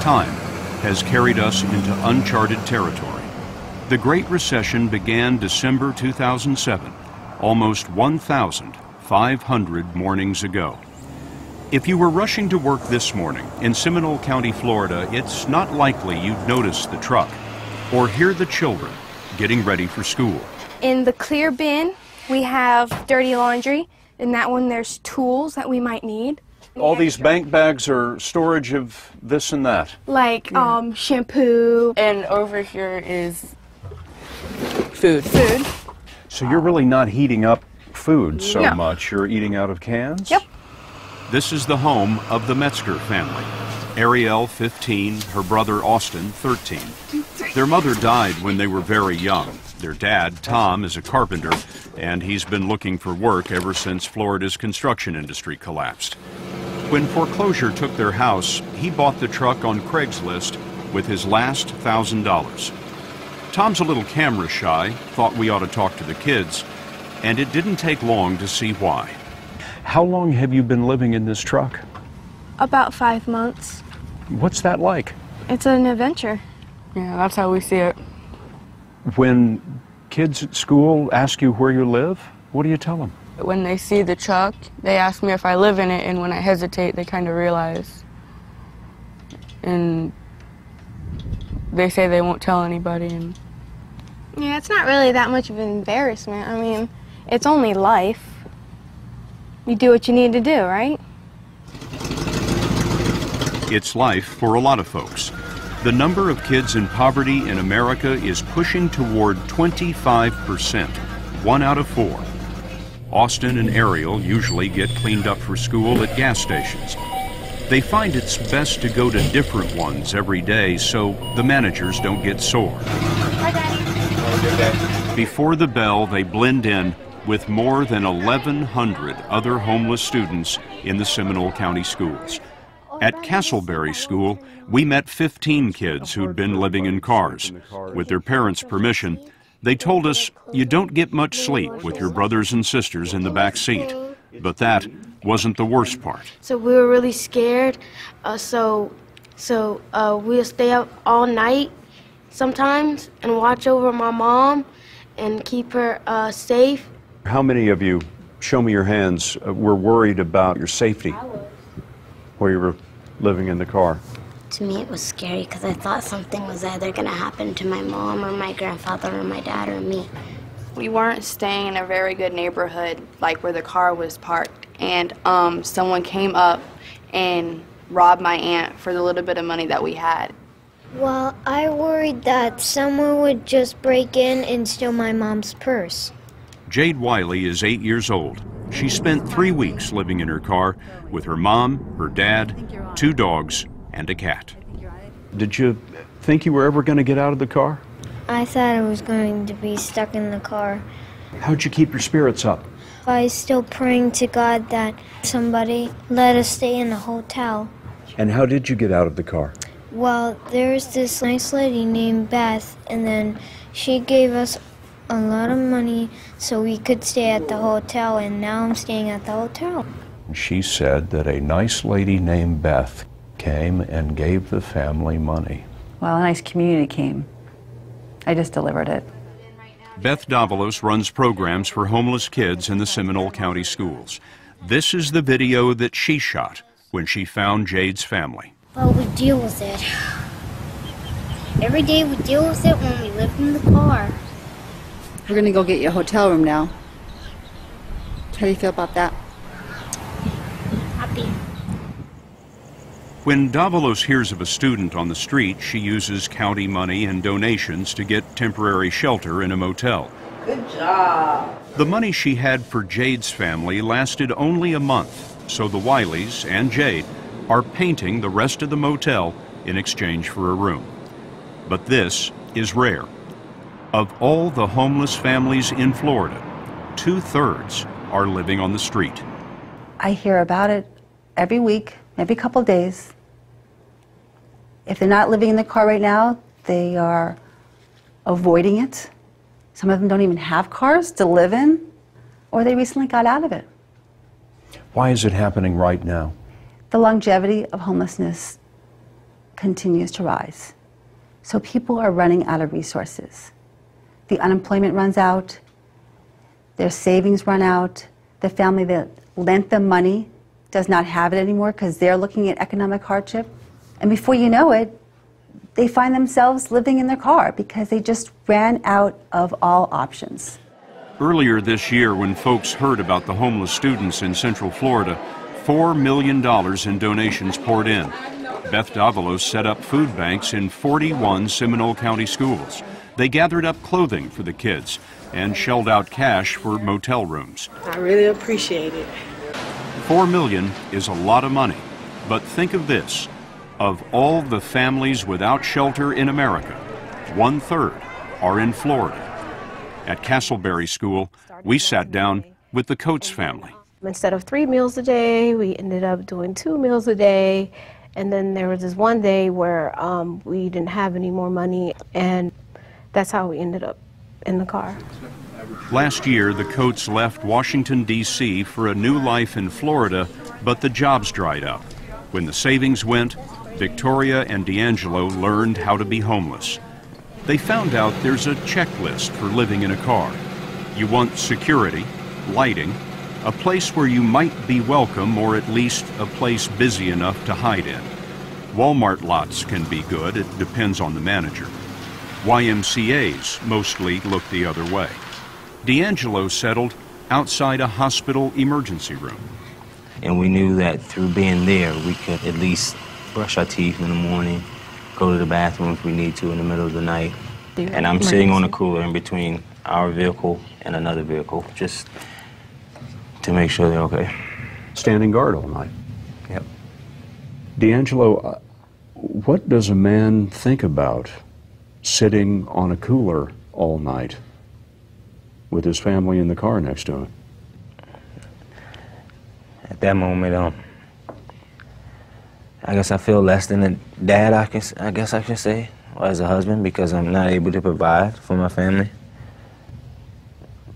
Time has carried us into uncharted territory. The Great Recession began December 2007, almost 1,500 mornings ago. If you were rushing to work this morning in Seminole County, Florida, it's not likely you'd notice the truck or hear the children getting ready for school. In the clear bin, we have dirty laundry. In that one, there's tools that we might need. All these bank bags are storage of this and that. Like shampoo. And over here is food. So you're really not heating up food so No. much. You're eating out of cans? Yep. This is the home of the Metzger family. Ariel, 15, her brother Austin, 13. Their mother died when they were very young. Their dad, Tom, is a carpenter, and he's been looking for work ever since Florida's construction industry collapsed. When foreclosure took their house, he bought the truck on Craigslist with his last $1,000. Tom's a little camera shy, thought we ought to talk to the kids, and it didn't take long to see why. How long have you been living in this truck? About 5 months. What's that like? It's an adventure. Yeah, that's how we see it. When kids at school ask you where you live, what do you tell them? When they see the truck, they ask me if I live in it, and when I hesitate, they kind of realize. And they say they won't tell anybody. And Yeah, it's not really that much of an embarrassment. I mean, it's only life. You do what you need to do, right? It's life for a lot of folks. The number of kids in poverty in America is pushing toward 25%, 1 out of 4. Austin and Ariel usually get cleaned up for school at gas stations. They find it's best to go to different ones every day so the managers don't get sore. Hi, Daddy. Before the bell, they blend in with more than 1,100 other homeless students in the Seminole County schools. At Castleberry School, we met 15 kids who'd been living in cars. With their parents' permission, they told us you don't get much sleep with your brothers and sisters in the back seat. But that wasn't the worst part. So we were really scared. So we'll stay up all night sometimes and watch over my mom and keep her safe. How many of you, show me your hands, were worried about your safety while you were living in the car? To me, it was scary because I thought something was either going to happen to my mom or my grandfather or my dad or me. We weren't staying in a very good neighborhood, like where the car was parked, and someone came up and robbed my aunt for the little bit of money that we had. Well, I worried that someone would just break in and steal my mom's purse. Jade Wiley is 8 years old. She spent 3 weeks living in her car with her mom, her dad, 2 dogs, and a cat. Did you think you were ever going to get out of the car? I thought I was going to be stuck in the car. How'd you keep your spirits up? I was still praying to God that somebody let us stay in the hotel. And how did you get out of the car? Well, there's this nice lady named Beth, and then she gave us a lot of money so we could stay at the hotel, and now I'm staying at the hotel. She said that a nice lady named Beth came and gave the family money. Well, a nice community came. I just delivered it. Beth Davalos runs programs for homeless kids in the Seminole County schools. This is the video that she shot when she found Jade's family. Well, we deal with it. Every day we deal with it when we live in the car. We're gonna go get you a hotel room now. How do you feel about that? Happy. When Davalos hears of a student on the street, she uses county money and donations to get temporary shelter in a motel. Good job. The money she had for Jade's family lasted only a month, so the Wileys and Jade are painting the rest of the motel in exchange for a room. But this is rare. Of all the homeless families in Florida, 2/3 are living on the street. I hear about it every week, every couple of days. If they're not living in the car right now, they are avoiding it. Some of them don't even have cars to live in, or they recently got out of it. Why is it happening right now? The longevity of homelessness continues to rise. So people are running out of resources. The unemployment runs out, their savings run out, the family that lent them money does not have it anymore because they're looking at economic hardship. And before you know it, they find themselves living in their car because they just ran out of all options. Earlier this year, when folks heard about the homeless students in Central Florida, $4 million in donations poured in. Beth Davalos set up food banks in 41 Seminole County schools. They gathered up clothing for the kids and shelled out cash for motel rooms. I really appreciate it. $4 million is a lot of money, but think of this. Of all the families without shelter in America, 1/3 are in Florida. At Castleberry School, we sat down with the Coates family. Instead of 3 meals a day, we ended up doing 2 meals a day. And then there was this one day where we didn't have any more money, and that's how we ended up in the car. Last year, the Coates left Washington, D.C. for a new life in Florida, but the jobs dried up. When the savings went, Victoria and D'Angelo learned how to be homeless. They found out there's a checklist for living in a car. You want security, lighting, a place where you might be welcome, or at least a place busy enough to hide in. Walmart lots can be good, it depends on the manager. YMCAs mostly look the other way. D'Angelo settled outside a hospital emergency room. And we knew that through being there, we could at least brush our teeth in the morning, go to the bathroom if we need to in the middle of the night. And I'm sitting on a cooler in between our vehicle and another vehicle, just to make sure they're okay. Standing guard all night. Yep. D'Angelo, what does a man think about sitting on a cooler all night with his family in the car next to him? At that moment, I guess I feel less than a dad, I guess I can say, or as a husband, because I'm not able to provide for my family.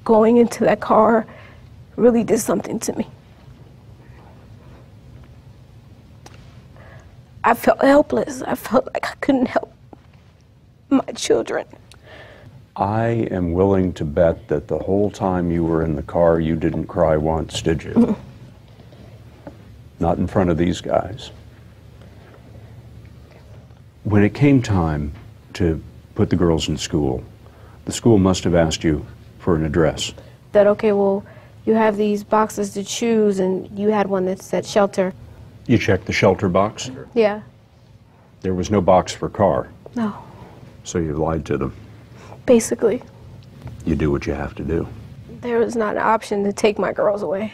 Going into that car really did something to me. I felt helpless. I felt like I couldn't help my children. I am willing to bet that the whole time you were in the car, you didn't cry once, did you? Mm-hmm. Not in front of these guys. When it came time to put the girls in school, the school must have asked you for an address. That, okay, well, you have these boxes to choose, and you had one that said shelter. You checked the shelter box? Yeah. There was no box for car. No. So you lied to them. Basically. You do what you have to do. There was not an option to take my girls away.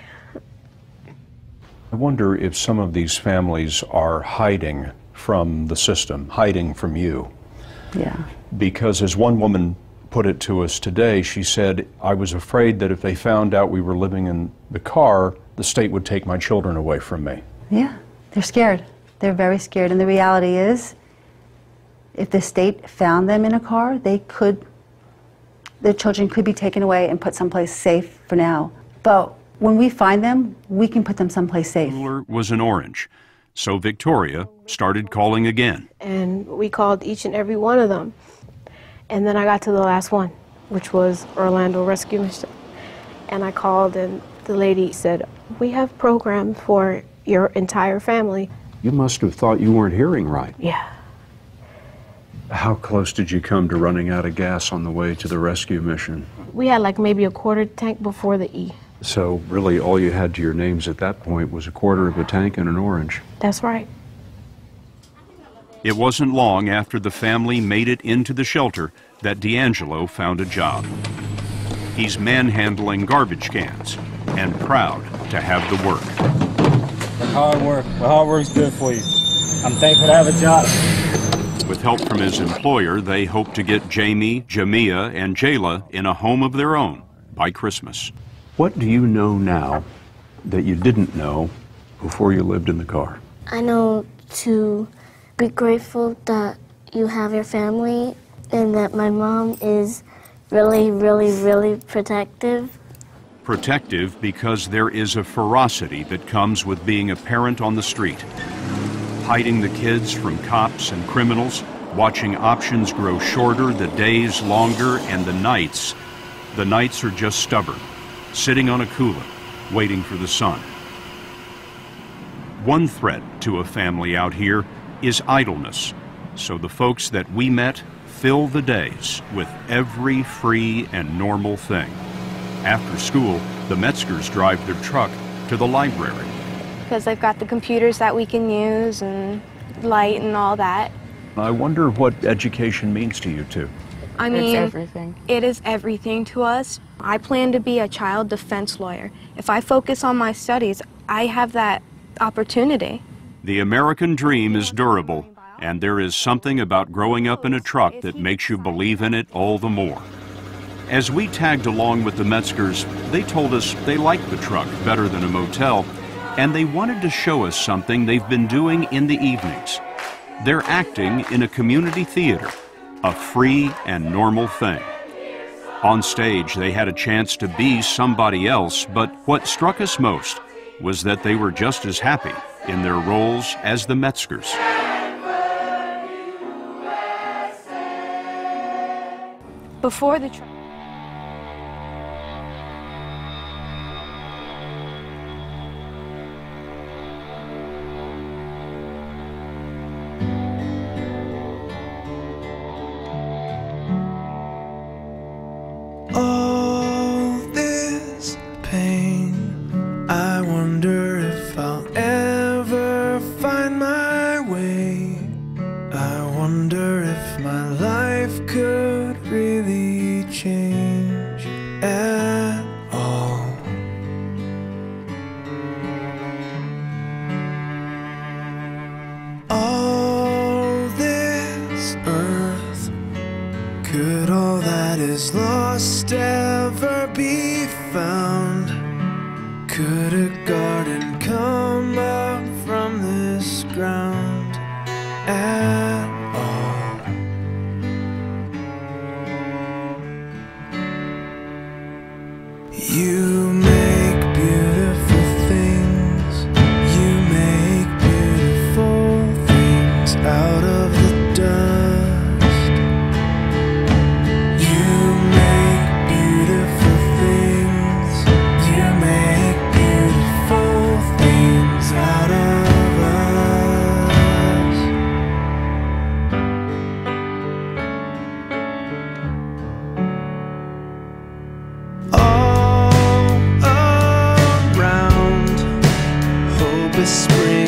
I wonder if some of these families are hiding from the system, hiding from you. Yeah. Because as one woman put it to us today, she said, I was afraid that if they found out we were living in the car, the state would take my children away from me. Yeah, they're scared. They're very scared. And the reality is, if the state found them in a car, their children could be taken away and put someplace safe for now. But when we find them, we can put them someplace safe. The cooler was an orange, so Victoria started calling again. And we called each and every one of them. And then I got to the last one, which was Orlando Rescue Mission. And I called, and the lady said, we have programs for your entire family. You must have thought you weren't hearing right. Yeah. How close did you come to running out of gas on the way to the rescue mission? We had like maybe a quarter tank before the E. So really all you had to your names at that point was a quarter of a tank and an orange. That's right. It wasn't long after the family made it into the shelter that D'Angelo found a job. He's manhandling garbage cans and proud to have the work. Hard work. Well, hard work's good for you. I'm thankful to have a job. With help from his employer, they hope to get Jamie, Jamia, and Jayla in a home of their own by Christmas. What do you know now that you didn't know before you lived in the car? I know to be grateful that you have your family and that my mom is really, really, really protective. Protective because there is a ferocity that comes with being a parent on the street. hiding the kids from cops and criminals, watching options grow shorter, the days longer, and the nights are just stubborn, sitting on a cooler, waiting for the sun. One threat to a family out here is idleness, so the folks that we met fill the days with every free and normal thing. After school, the Metzgers drive their truck to the library. Because they've got the computers that we can use and light and all that. I wonder what education means to you two. I mean, it's everything. It is everything to us. I plan to be a child defense lawyer. If I focus on my studies, I have that opportunity. The American dream is durable, and there is something about growing up in a truck that makes you believe in it all the more. As we tagged along with the Metzgers, they told us they liked the truck better than a motel, and they wanted to show us something they've been doing in the evenings. They're acting in a community theater, a free and normal thing. On stage, they had a chance to be somebody else, but what struck us most was that they were just as happy in their roles as the Metzgers. Before the truck. All this pain, I wonder if I'll ever find my way. I wonder if my life could really change at all. All this earth, could all that is lost ever be found? Could a garden come up from this ground at all? You make beautiful things, you make beautiful things out of the dust. You make beautiful things, you make beautiful things out of us. All around, hope is spring.